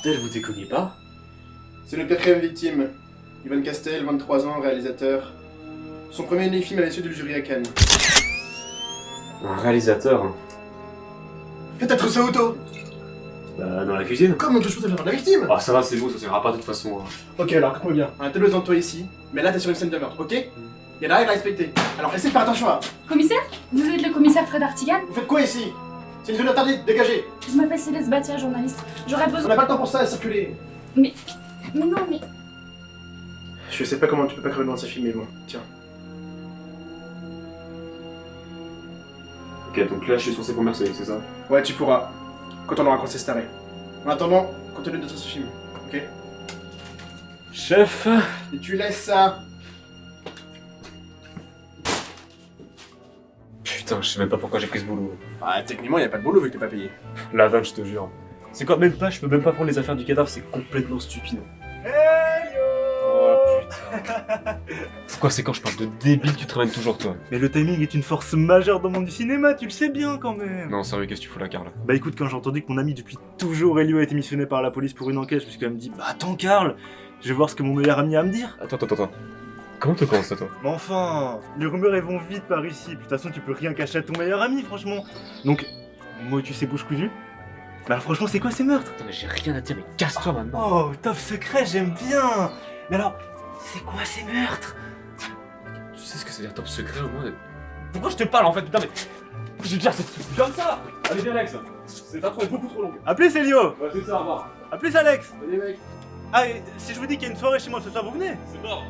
Bordel, vous déconnez pas? C'est le quatrième victime. Ivan Castel, 23 ans, réalisateur. Son premier film avait suivi le jury à Cannes. Un réalisateur, hein. Peut-être ce auto. Bah, dans la cuisine. Comment touche pas la victime? Ah, ça va, c'est bon, ça servira pas de toute façon. Hein. Ok, alors écoute-moi bien. On a tableau devant toi ici, mais là t'es sur une scène de meurtre, ok? Il y a des règles à respecter. Alors essaie de faire attention à... Commissaire? Vous êtes le commissaire Fred Artigan? Vous faites quoi ici? C'est une zone interdite, dégagez! Je m'appelle Céleste Batia, journaliste. J'aurais On besoin... n'a pas le temps pour ça, à circuler. Mais non, mais... Je sais pas comment tu peux pas crever devant sa fille, mais bon, tiens. Ok, donc là, je suis censé commercer, c'est ça? Ouais, tu pourras. Quand on aura commencé cet arrêt. En attendant, continue de ce film, ok? Chef. Et tu laisses ça. Putain, je sais même pas pourquoi j'ai pris ce boulot. Ah, techniquement, y a pas de boulot vu que t'es pas payé. La vanne, je te jure. C'est quoi, même pas, je peux même pas prendre les affaires du cadavre, c'est complètement stupide. Oh putain. Pourquoi c'est quand je parle de débile, tu te ramènes toujours toi? Mais le timing est une force majeure dans le monde du cinéma, tu le sais bien quand même. Non, sérieux, qu'est-ce que tu fous là, Karl? Bah écoute, quand j'ai entendu que mon ami depuis toujours Elio a été missionné par la police pour une enquête, je me suis quand même dit, bah attends Karl, je vais voir ce que mon meilleur ami a à me dire. Attends. Comment tu commences ça, toi? Mais enfin, les rumeurs elles vont vite par ici, puis de toute façon tu peux rien cacher à ton meilleur ami, franchement. Donc, moi tu sais bouche cousue. Bah alors, franchement, c'est quoi ces meurtres? Attends, mais j'ai rien à dire, mais casse-toi maintenant. Oh, top secret, j'aime bien. Mais alors, c'est quoi ces meurtres? Tu sais ce que c'est dire top secret au moins? Pourquoi je te parle en fait, putain, mais. J'ai déjà cette comme ça! Allez, viens, Alex! Cette intro est beaucoup trop longue. A plus Elio. Ouais, c'est ça, au revoir. A plus Alex. Allez, mec. Ah, et si je vous dis qu'il y a une soirée chez moi ce soir, vous venez? C'est mort.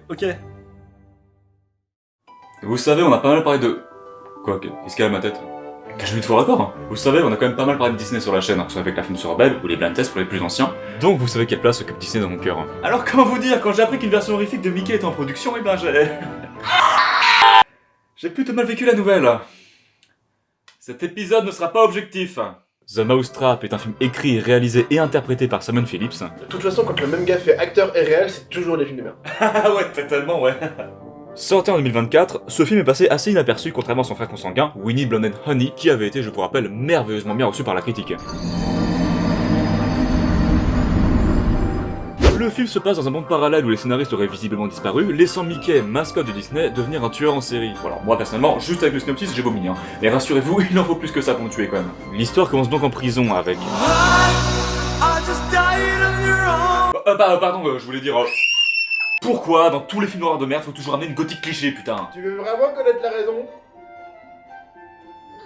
Ok. Vous savez, on a pas mal parlé de... Quoi, qu'est-ce qu'il y a à ma tête? Que je vais te faux raccord, hein. Vous savez, on a quand même pas mal parlé de Disney sur la chaîne, que ce soit avec la film sur Rebelle ou les blind tests pour les plus anciens. Donc vous savez quelle place occupe Disney dans mon cœur. Hein. Alors comment vous dire, quand j'ai appris qu'une version horrifique de Mickey était en production, eh ben j'ai... J'ai plutôt mal vécu la nouvelle. Cet épisode ne sera pas objectif. The Mousetrap est un film écrit, réalisé et interprété par Simon Phillips. De toute façon, quand le même gars fait acteur et réel, c'est toujours des films de merde. Ah ouais, totalement, ouais. Sorti en 2024, ce film est passé assez inaperçu contrairement à son frère consanguin, Winnie Blonde and Honey, qui avait été, je vous rappelle, merveilleusement bien reçu par la critique. Le film se passe dans un monde parallèle où les scénaristes auraient visiblement disparu, laissant Mickey, mascotte de Disney, devenir un tueur en série. Voilà, moi personnellement, juste avec le synopsis, j'ai vomi, hein. Mais rassurez-vous, il en faut plus que ça pour me tuer quand même. L'histoire commence donc en prison avec... pardon, je voulais dire... Pourquoi, dans tous les films noirs de merde, faut toujours ramener une gothique cliché, putain? Tu veux vraiment connaître la raison?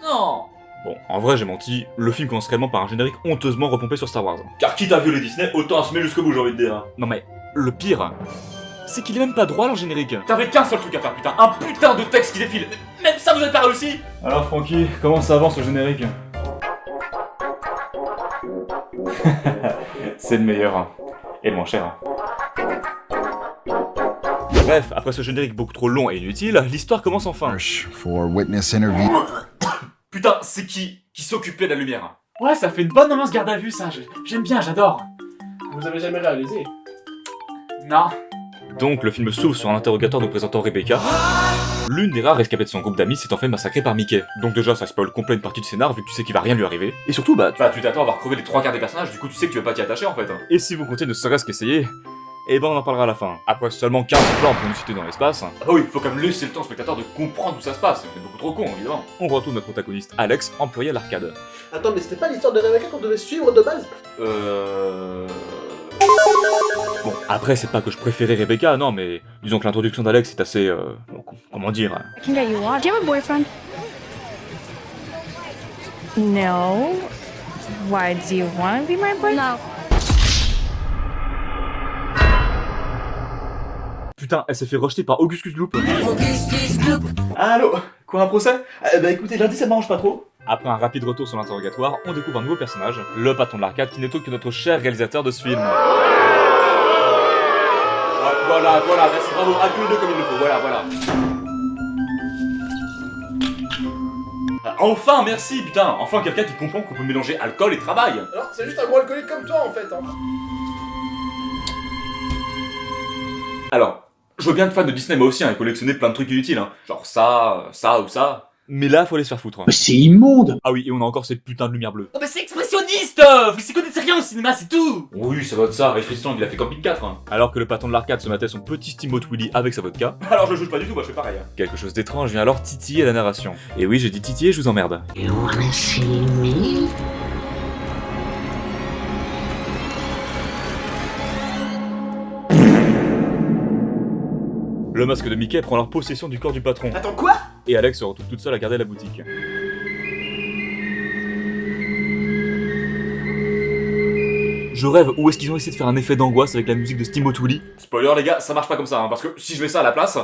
Non. Bon, en vrai j'ai menti, le film commence réellement par un générique honteusement repompé sur Star Wars. Car quitte à violer Disney, autant assumer jusqu'au bout, j'ai envie de dire. Non mais, le pire, c'est qu'il est même pas droit leur générique. T'avais qu'un seul truc à faire, putain, un putain de texte qui défile. Même ça vous avez pas réussi? Alors Francky, comment ça avance le générique? C'est le meilleur, hein. Et le moins cher. Hein. Bref, après ce générique beaucoup trop long et inutile, l'histoire commence enfin. For witness interview. Putain, c'est qui s'occupait de la lumière? Ouais, ça fait une bonne ambiance garde à vue, ça. J'aime bien, j'adore. Vous avez jamais réalisé? Non. Donc le film s'ouvre sur un interrogatoire nous présentant Rebecca. L'une des rares rescapées de son groupe d'amis s'étant fait massacrer par Mickey. Donc déjà ça spoil complet une partie du scénar vu que tu sais qu'il va rien lui arriver. Et surtout tu t'attends à voir crever les 3/4 des personnages, du coup tu sais que tu vas pas t'y attacher en fait. Et si vous comptez ne serait-ce qu'essayer, eh ben on en parlera à la fin. Après seulement 15 plans pour nous citer dans l'espace. Ah oui, faut quand même laisser le temps au spectateur de comprendre où ça se passe, on est beaucoup trop con évidemment. On retrouve notre protagoniste Alex, employé à l'arcade. Attends, mais c'était pas l'histoire de Rebecca qu'on devait suivre de base? Bon, après c'est pas que je préférais Rebecca, non mais disons que l'introduction d'Alex est assez... comment dire... I can get you watch. Do you have a boyfriend? No. Why do you want to be my boyfriend? No. Putain, elle s'est fait rejeter par Augustus Gloop. Allô? Quoi, un procès? Bah écoutez, lundi ça m'arrange pas trop. Après un rapide retour sur l'interrogatoire, on découvre un nouveau personnage, le patron de l'arcade qui n'est autre que notre cher réalisateur de ce film. Voilà, merci, bravo, accueillez-le comme il le faut, voilà. Enfin, merci, putain, enfin quelqu'un qui comprend qu'on peut mélanger alcool et travail. Alors, c'est juste un gros alcoolique comme toi en fait, hein. Alors, je veux bien être fan de Disney moi aussi, hein, et collectionner plein de trucs inutiles, hein. Genre ça ou ça. Mais là, faut aller se faire foutre. C'est immonde! Ah oui, et on a encore cette putain de lumière bleue. Oh, mais c'est expressionniste! Christophe, il s'y connaissait rien au cinéma, c'est tout. Oui, ça va de ça, et Friesland il a fait Camping 4. Hein. Alors que le patron de l'arcade se matait son petit Steamboat Willy avec sa vodka. Alors je juge pas du tout, moi je fais pareil. Hein. Quelque chose d'étrange vient alors titiller la narration. Et oui, j'ai dit titiller, je vous emmerde. You wanna see me? Le masque de Mickey prend alors possession du corps du patron. Attends, quoi? Et Alex se retrouve toute seule à garder la boutique. Je rêve, où est-ce qu'ils ont essayé de faire un effet d'angoisse avec la musique de Steamboat Willy? Spoiler les gars, ça marche pas comme ça, hein, parce que si je mets ça à la place...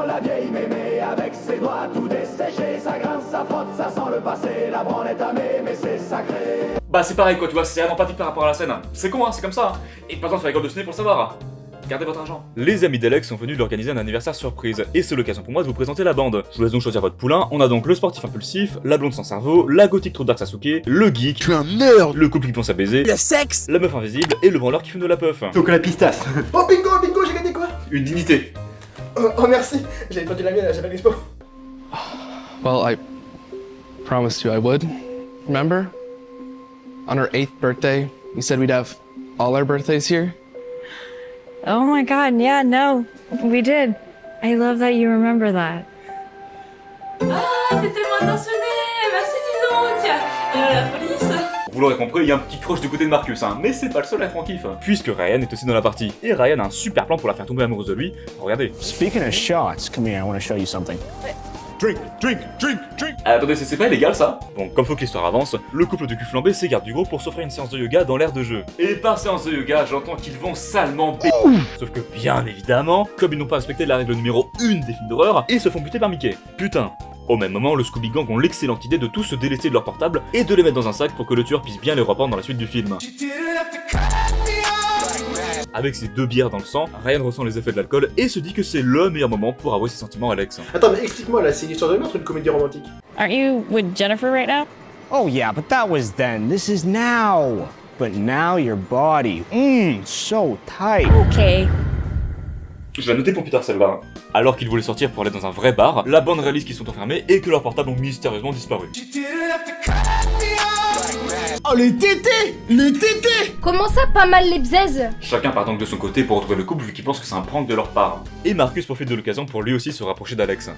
La vieille mémé avec ses doigts tout desséchés, ça grince, ça frotte, ça sent le passé, la branlette à mais c'est sacré. Bah c'est pareil quoi, tu vois, c'est empathique par rapport à la scène. C'est con hein, c'est comme ça. Et pas besoin de faire école de ciné pour le savoir. Gardez votre argent. Les amis d'Alex sont venus d'organiser un anniversaire surprise, et c'est l'occasion pour moi de vous présenter la bande. Je vous laisse donc choisir votre poulain, on a donc le sportif impulsif, la blonde sans cerveau, la gothique trop dark Sasuke, le geek, Tu es un nerd. le couple qui pense à baiser, Le sexe. la meuf invisible et le branleur qui fume de la puff. Donc la pistache. Oh, bingo, bingo, j'ai gagné quoi? Une dignité. Oh, merci. J'avais perdu la mienne, j'avais l'expo. Well, I promised you I would. Remember? On her 8th birthday, you said we'd have all our birthdays here? Oh my god, yeah, no, we did. I love that you remember that. Ah, t'es tellement attentionné. Merci, dis donc. Et là, la police. Vous l'aurez compris, il y a un petit crush du côté de Marcus, hein, mais c'est pas le seul à être en kiff. Puisque Ryan est aussi dans la partie. Et Ryan a un super plan pour la faire tomber amoureuse de lui. Regardez. Speaking of shots, come here, I want to show you something. Attendez, c'est pas illégal ça? Bon, comme faut que l'histoire avance, le couple de cul flambé s'égare du groupe pour s'offrir une séance de yoga dans l'air de jeu. Et par séance de yoga, j'entends qu'ils vont salement Sauf que bien évidemment, comme ils n'ont pas respecté la règle numéro 1 des films d'horreur, ils se font buter par Mickey. Putain. Au même moment, le Scooby Gang ont l'excellente idée de tous se délester de leur portable et de les mettre dans un sac pour que le tueur puisse bien les reprendre dans la suite du film. Avec ses 2 bières dans le sang, Ryan ressent les effets de l'alcool et se dit que c'est le meilleur moment pour avouer ses sentiments à Alex. Attends, mais explique-moi là, c'est une histoire de meurtre ou une comédie romantique? Aren't you with Jennifer right now? Oh yeah, but that was then. This is now. But now your body, so tight. Okay. Je vais noter pour Peter celle-là. Alors qu'ils voulaient sortir pour aller dans un vrai bar, la bande réalise qu'ils sont enfermés et que leurs portables ont mystérieusement disparu. Oh, les tétés! Les tétés! Comment ça, pas mal les bzaises? Chacun part donc de son côté pour retrouver le couple vu qu'ils pensent que c'est un prank de leur part. Et Marcus profite de l'occasion pour lui aussi se rapprocher d'Alex.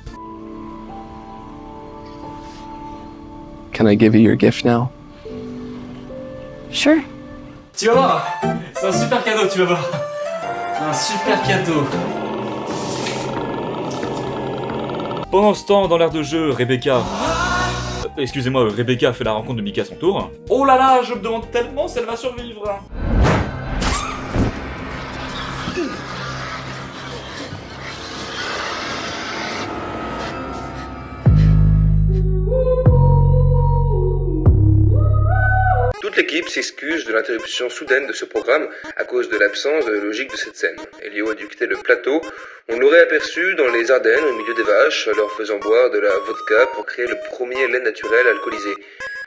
Can I give you your gift now? Sure. Tu vas voir, c'est un super cadeau, tu vas voir. Un super cadeau. Pendant ce temps, dans l'air de jeu, Rebecca... Excusez-moi, Rebecca fait la rencontre de Mickey à son tour. Oh là là, je me demande tellement si elle va survivre. Toute l'équipe s'excuse de l'interruption soudaine de ce programme à cause de l'absence de logique de cette scène. Elio a dû quitter le plateau. On l'aurait aperçu dans les Ardennes au milieu des vaches, leur faisant boire de la vodka pour créer le premier lait naturel alcoolisé.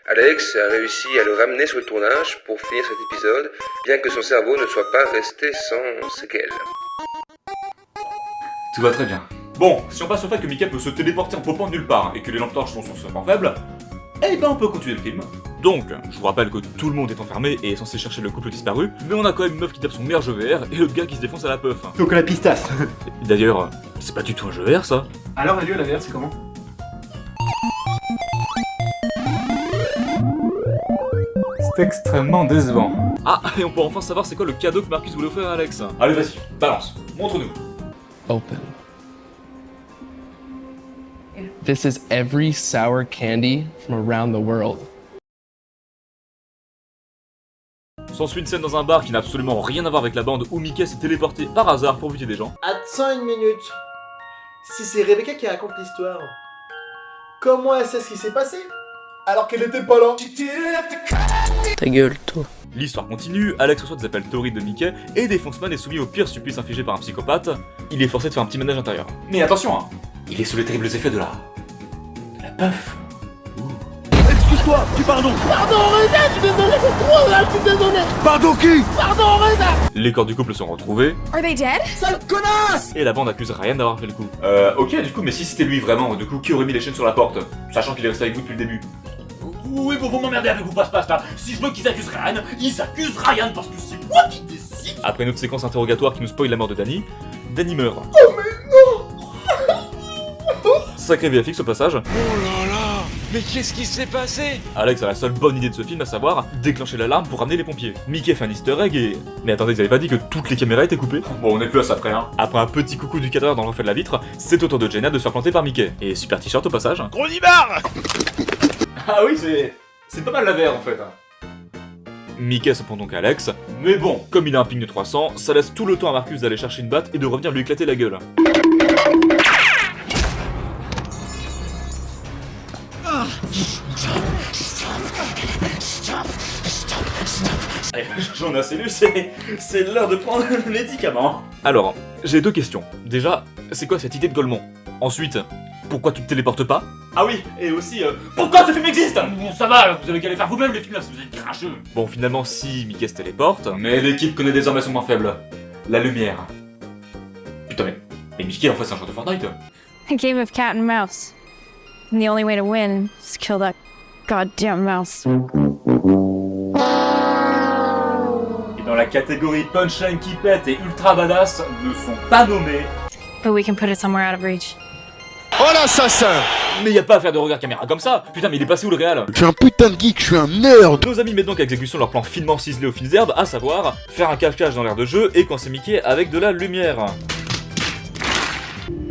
Alex a réussi à le ramener sur le tournage pour finir cet épisode, bien que son cerveau ne soit pas resté sans séquelles. Tout va très bien. Bon, si on passe au fait que Mickey peut se téléporter en popant de nulle part et que les lampes torches sont son point faible, eh ben on peut continuer le film. Donc, je vous rappelle que tout le monde est enfermé et est censé chercher le couple disparu, mais on a quand même une meuf qui tape son meilleur jeu VR et l'autre gars qui se défonce à la puff. Donc la pistache. Et d'ailleurs, c'est pas du tout un jeu VR ça. Alors, Elio, la VR, c'est comment? C'est extrêmement décevant. Ah, et on peut enfin savoir c'est quoi le cadeau que Marcus voulait offrir à Alex. Allez vas-y, balance, montre-nous. Open. This is every sour candy from around the world. S'ensuit une scène dans un bar qui n'a absolument rien à voir avec la bande où Mickey s'est téléporté par hasard pour buter des gens. Attends une minute. Si c'est Rebecca qui raconte l'histoire, comment elle sait ce qui s'est passé alors qu'elle était pas là? Ta gueule, toi. L'histoire continue, Alex reçoit des appels torrides de Mickey et Défonceman est soumis au pire supplice infligé par un psychopathe. Il est forcé de faire un petit ménage intérieur. Mais attention, hein, il est sous les terribles effets de la puff. Excuse-toi, tu pardon. Pardon, Reza, je suis désolé, c'est trop là, je suis désolé. Pardon qui? Pardon, Reza. Les corps du couple sont retrouvés. Are they dead? Sale connasse. Et la bande accuse Ryan d'avoir fait le coup. Ok, du coup, mais si c'était lui vraiment, du coup, qui aurait mis les chaînes sur la porte, sachant qu'il est resté avec vous depuis le début? Oui, bon, vous m'emmerdez avec vos passe-passe là. Si je veux qu'ils accusent Ryan, ils accusent Ryan parce que c'est moi qui décide. Après une autre séquence interrogatoire qui nous spoil la mort de Danny, Danny meurt. Oh mais non. Sacré VFX au passage. Oh là là, mais qu'est-ce qui s'est passé? Alex a la seule bonne idée de ce film, à savoir déclencher l'alarme pour ramener les pompiers. Mickey fait un easter egg et... Mais attendez, vous avez pas dit que toutes les caméras étaient coupées? Bon, on est plus à ça près, hein. Après un petit coucou du cadreur dans le reflet de la vitre, c'est au tour de Jenna de se faire planter par Mickey. Et super t-shirt au passage. Gros nibard. Ah oui, c'est pas mal la VR en fait. Mickey s'en prend donc à Alex, mais bon, comme il a un ping de 300, ça laisse tout le temps à Marcus d'aller chercher une batte et de revenir lui éclater la gueule. Allez, j'en ai assez lu, c'est l'heure de prendre le médicament. Alors, j'ai deux questions. Déjà, c'est quoi cette idée de Golemont? Ensuite, pourquoi tu te téléportes pas? Ah oui, et aussi, pourquoi ce film existe? Bon, ça va, vous avez qu'à les faire vous-même les films là, si vous êtes cracheux. Bon, finalement, si Mickey se téléporte, mais l'équipe connaît désormais son point faible. La lumière. Putain, mais Mickey en fait c'est un joueur de Fortnite. A game of cat and mouse. And the only way to win is to kill that goddamn mouse. Et dans la catégorie punchline qui pète et ultra badass, ne sont pas nommés. But we can put it somewhere out of reach. Oh l'assassin! Mais y a pas à faire de regard caméra comme ça. Putain, mais il est passé où le réal? Je suis un putain de geek, je suis un nerd! Nos amis mettent donc à exécution leur plan finement ciselé aux fines herbes, à savoir faire un cache-cache dans l'air de jeu et coincer Mickey avec de la lumière.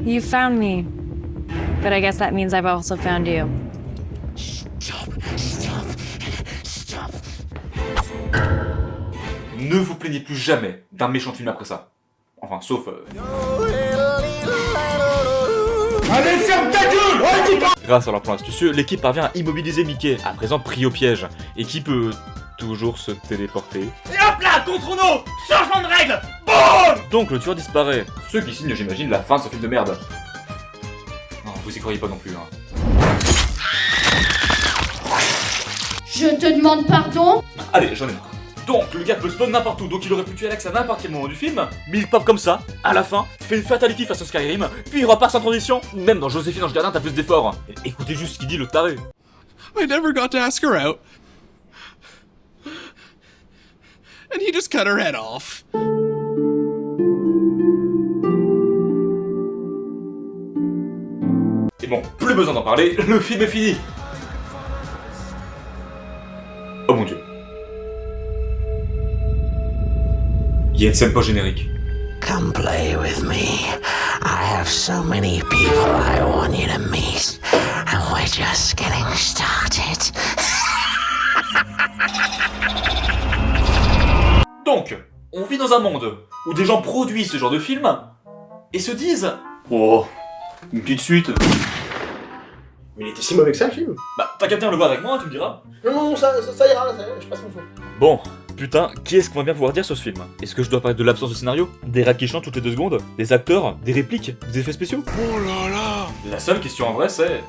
You found me. But I guess that means I've also found you. Ne vous plaignez plus jamais d'un méchant film après ça. Enfin, sauf... Allez, ferme ta gueule! Grâce à leur plan astucieux, l'équipe parvient à immobiliser Mickey, à présent pris au piège, et qui peut toujours se téléporter. Et hop là, contre-nous! Changement de règle! Boum! Donc le tueur disparaît, ce qui signe, j'imagine, la fin de ce film de merde. Non, vous y croyez pas non plus, hein. Je te demande pardon? Allez, j'en ai marre. Donc, le gars peut spawn n'importe où, donc il aurait pu tuer Alex à n'importe quel moment du film, mais il pop comme ça, à la fin, fait une fatality face au Skyrim, puis il repart sans transition. Même dans Joséphine Ange Gardien, t'as plus d'efforts. Écoutez juste ce qu'il dit, le taré. I never got to ask her out. And he just cut her head off. Et bon, plus besoin d'en parler, le film est fini. Oh mon dieu. Il y a une scène post-générique. Come play with me. I have so many people I want you to meet. And we're just getting started. Donc, on vit dans un monde où des gens produisent ce genre de film et se disent oh, une petite suite. Mais il était si mauvais que ça le film. Bah, t'as qu'à venir le voir avec moi, tu me diras. Non, ça ira, là, ça ira, je passe mon fond. Bon, putain, qu'est-ce qu'on va bien pouvoir dire sur ce film? Est-ce que je dois parler de l'absence de scénario? Des rats qui chantent toutes les 2 secondes? Des acteurs? Des répliques? Des effets spéciaux? Oh là là! La seule question en vrai c'est...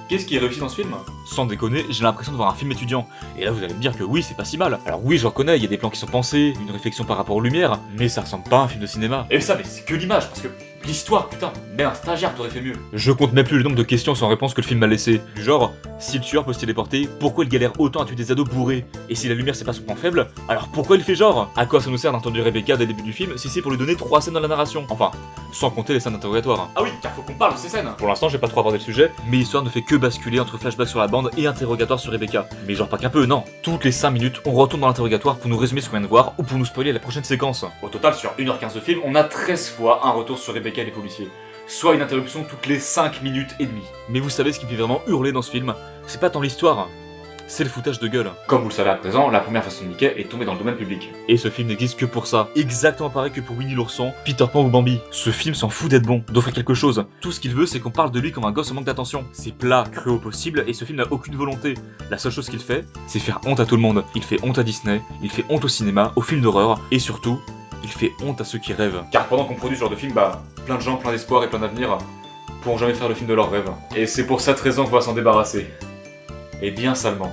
Qu'est-ce qui est réussi dans ce film? Sans déconner, j'ai l'impression de voir un film étudiant. Et là vous allez me dire que oui, c'est pas si mal. Alors oui, je reconnais, il y a des plans qui sont pensés, une réflexion par rapport aux lumières, mais ça ressemble pas à un film de cinéma. Et ça, mais c'est que l'image, parce que l'histoire, putain, même un stagiaire t'aurait fait mieux. Je compte même plus le nombre de questions sans réponse que le film m'a laissé. Du genre, si le tueur peut se téléporter, pourquoi il galère autant à tuer des ados bourrés? Et si la lumière c'est pas son point faible, alors pourquoi il fait genre? À quoi ça nous sert d'entendre Rebecca dès le début du film si c'est pour lui donner 3 scènes dans la narration? Enfin, sans compter les scènes d'interrogatoire. Ah oui, car faut qu'on parle de ces scènes. Pour l'instant, j'ai pas trop abordé le sujet, mais l'histoire ne fait que basculer entre flashback sur la bande et interrogatoire sur Rebecca. Mais genre pas qu'un peu, non. Toutes les 5 minutes, on retourne dans l'interrogatoire pour nous résumer ce qu'on vient de voir ou pour nous spoiler la prochaine séquence. Au total, sur 1h15 de film, on a 13 fois un retour sur Rebecca et les policiers. Soit une interruption toutes les 5 minutes et demie. Mais vous savez ce qui me fait vraiment hurler dans ce film? C'est pas tant l'histoire, c'est le foutage de gueule. Comme vous le savez à présent, la première façon de Mickey est tombée dans le domaine public. Et ce film n'existe que pour ça. Exactement pareil que pour Winnie l'ourson, Peter Pan ou Bambi. Ce film s'en fout d'être bon, d'offrir quelque chose. Tout ce qu'il veut, c'est qu'on parle de lui comme un gosse en manque d'attention. C'est plat, cru au possible, et ce film n'a aucune volonté. La seule chose qu'il fait, c'est faire honte à tout le monde. Il fait honte à Disney, il fait honte au cinéma, aux films d'horreur, et surtout, il fait honte à ceux qui rêvent. Car pendant qu'on produit ce genre de film, bah, plein de gens, plein d'espoir et plein d'avenir pourront jamais faire le film de leur rêve. Et c'est pour cette raison qu'on va s'en débarrasser. Et bien salement.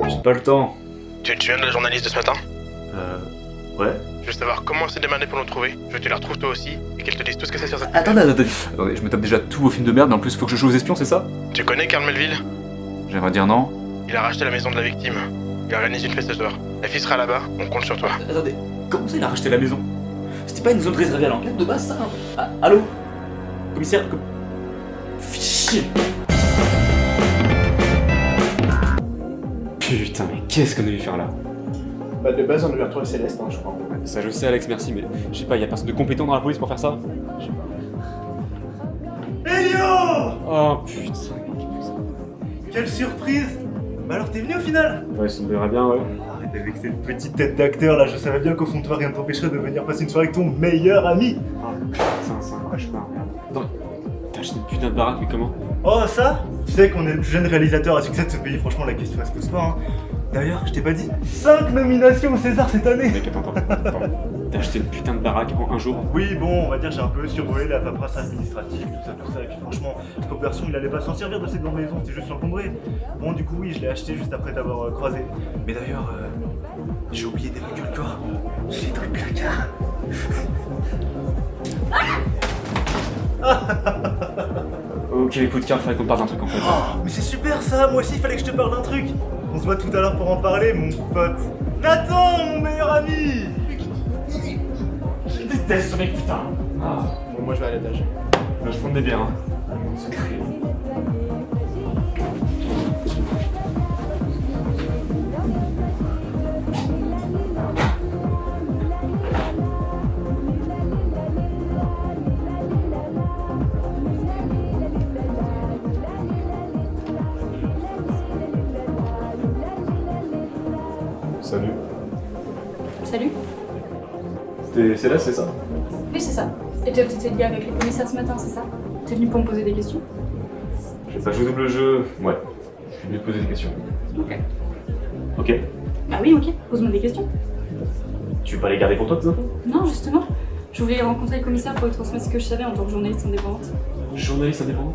J'ai pas le temps. Tu te souviens de la journaliste de ce matin? Ouais. Je veux savoir comment elle s'est démerdée pour nous trouver. Je veux que tu la retrouves toi aussi et qu'elle te dise tout ce que c'est sur cette... Attendez, je me tape déjà tous vos films de merde, mais en plus faut que je joue aux espions, c'est ça? Tu connais Carl Melville? J'aimerais dire non. Il a racheté la maison de la victime. Il a organisé une fête ce soir. La fille sera là-bas, on compte sur toi. Attendez, comment ça il a racheté la maison? C'était pas une zone réservée à l'enquête de base, ça? Ah, allô? Commissaire, Fichier. Putain, mais qu'est-ce qu'on a dû faire là? Bah de base on devait retrouver Céleste, je crois. Ça je sais Alex, merci, mais je sais pas, y'a personne de compétent dans la police pour faire ça? Elio! Oh putain. Quelle surprise! Bah alors t'es venu au final? Ouais, ça me verrait bien, ouais. Arrête avec cette petite tête d'acteur là, je savais bien qu'au fond de toi rien ne t'empêcherait de venir passer une soirée avec ton meilleur ami! Oh putain, c'est un cauchemar, merde. Attends, t'as acheté une putain de baraque, mais comment? Oh ça? Tu sais qu'on est le plus jeune réalisateur à succès de ce pays, franchement la question elle se pose pas hein. D'ailleurs, je t'ai pas dit, 5 nominations au César cette année! Mec, attends. T'as acheté une putain de baraque en un jour? Oui, bon, on va dire j'ai un peu survolé la paperasse administrative, tout ça, et puis franchement, ce pauvre garçon il allait pas s'en servir de cette grande maison, c'était juste l'encombrer. Bon, du coup, oui, je l'ai acheté juste après t'avoir croisé. Mais d'ailleurs, j'ai oublié d'évacuer le corps. Je l'ai dans le placard. Ok, écoute, Carl, fallait qu'on parle d'un truc en fait. Oh, mais c'est super ça, moi aussi il fallait que je te parle d'un truc. On se voit tout à l'heure pour en parler, mon pote. Nathan, mon meilleur ami! Je déteste ce mec, putain. Ah. Bon, moi je vais à l'étage. Là, je prends des bières, hein. Secret. Salut. Salut. C'est là, c'est ça? Oui, c'est ça. Et toi, tu t'es lié avec les commissaires ce matin, c'est ça? T'es venu pour me poser des questions? J'ai pas joué au double jeu. Ouais. Je suis venu te poser des questions. Ok. Ok. Bah oui, ok. Pose-moi des questions. Tu veux pas les garder pour toi, tes infos? Non, justement. Je voulais rencontrer le commissaire pour lui transmettre ce que je savais en tant que journaliste indépendante. Journaliste indépendant?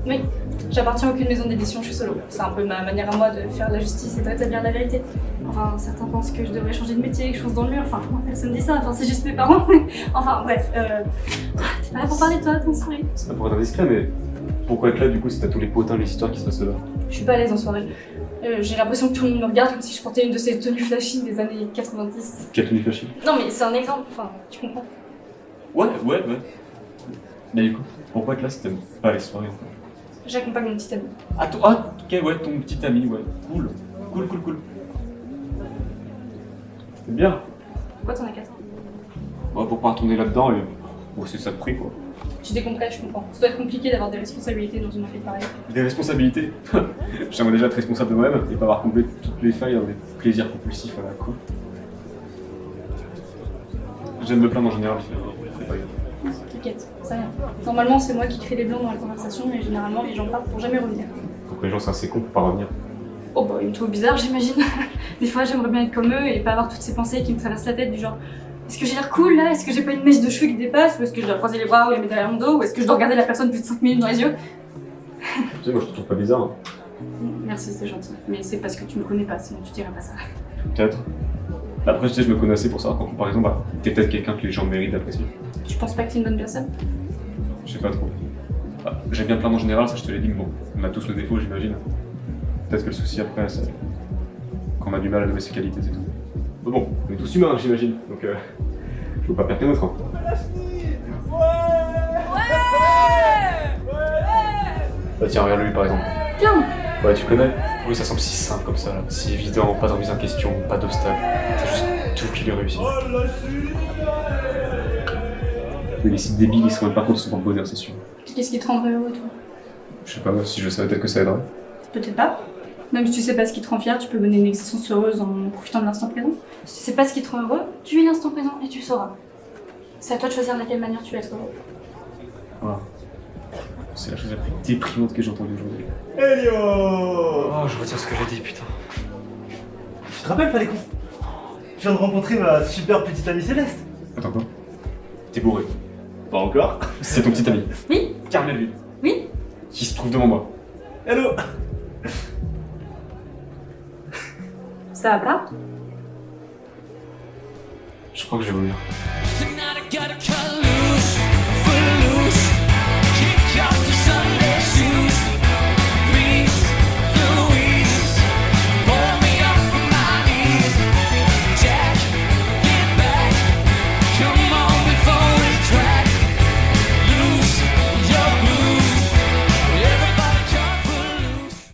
Oui. J'appartiens à aucune maison d'édition, je suis solo. C'est un peu ma manière à moi de faire la justice et de rétablir la vérité. Enfin, certains pensent que je devrais changer de métier, que je fonce dans le mur. Enfin, personne dit ça. Enfin, c'est juste mes parents. Enfin, bref. T'es pas là pour parler de toi, ton soirée. C'est pas pour être indiscret, mais pourquoi être là du coup si t'as tous les potins, les histoires qui se passent là? Je suis pas à l'aise en soirée. J'ai l'impression que tout le monde me regarde comme si je portais une de ces tenues flashy des années 90. Quelle tenue flashy? Non, mais c'est un exemple. Enfin, tu comprends. Ouais. Mais du coup, pourquoi être là si t'aimes pas les soirées en fait? J'accompagne mon petit ami. Ah, ok, ouais, ton petit ami, ouais. Cool. C'est bien. Pourquoi t'en as 4? Bah, pour pas retourner là-dedans et... Bon, c'est ça de prix, quoi. Tu décompresses, je comprends. Ça doit être compliqué d'avoir des responsabilités dans une enquête pareille. Des responsabilités. J'aimerais déjà être responsable de moi-même et pas avoir comblé toutes les failles dans des plaisirs compulsifs à la cour. J'aime me plaindre en général, c'est pas grave. T'inquiète, ça rien. Normalement, c'est moi qui crée les blancs dans la conversation et généralement, les gens partent pour jamais revenir. Donc les gens, c'est assez con pour pas revenir. Oh bah, ils me trouvent bizarre, j'imagine. Des fois, j'aimerais bien être comme eux et pas avoir toutes ces pensées qui me traversent la tête du genre est-ce que j'ai l'air cool là? Est-ce que j'ai pas une mèche de cheveux qui dépasse? Ou est-ce que je dois croiser les bras ou les mettre derrière mon dos? Ou est-ce que je dois regarder la personne plus de 5 minutes dans les yeux? Tu sais, moi je te trouve pas bizarre. Hein. Merci, c'est gentil. Mais c'est parce que tu me connais pas, sinon tu dirais pas ça. Peut-être. Après, tu sais, je me connais assez pour savoir qu'en comparaison, bah, t'es peut-être quelqu'un que les gens méritent d'apprécier. Tu penses pas que t'es une bonne personne? Je sais pas trop. Bah, j'aime bien plein en général, ça je te l'ai dit, mais bon, on a tous nos défauts, j'imagine. Peut-être que le souci après, c'est qu'on a du mal à nommer ses qualités, c'est tout. Mais bon, on est tous humains, j'imagine, donc je veux pas perdre qu'un autre. Hein. Bah tiens, regarde lui par exemple. Tiens. Ouais, tu connais? Oui, ça semble si simple comme ça, là. Si évident, pas de remise en question, pas d'obstacle. C'est juste tout qui lui réussit. Mais il est si débile, il se rend même pas compte de son propre bonheur, c'est sûr. Qu'est-ce qui te rendrait heureux, toi? Je sais pas, si je savais, peut-être que ça aiderait. Peut-être pas. Même si tu sais pas ce qui te rend fier, tu peux mener une existence heureuse en profitant de l'instant présent. Si tu sais pas ce qui te rend heureux, tu vis l'instant présent et tu le sauras. C'est à toi de choisir de quelle manière tu vas être heureux. Voilà. C'est la chose la plus déprimante que j'ai entendue aujourd'hui. Elio! Oh, je retire ce que j'ai dit, putain. Tu te rappelles, fallait qu'on... Je viens de rencontrer ma super petite amie Céleste. Attends quoi? T'es bourré. Pas encore. C'est ton petit ami. Oui? Carmel, lui. Oui? Qui se trouve devant moi. Hello! Ça va pas? Je crois que je vais vomir. Tonight I got a color.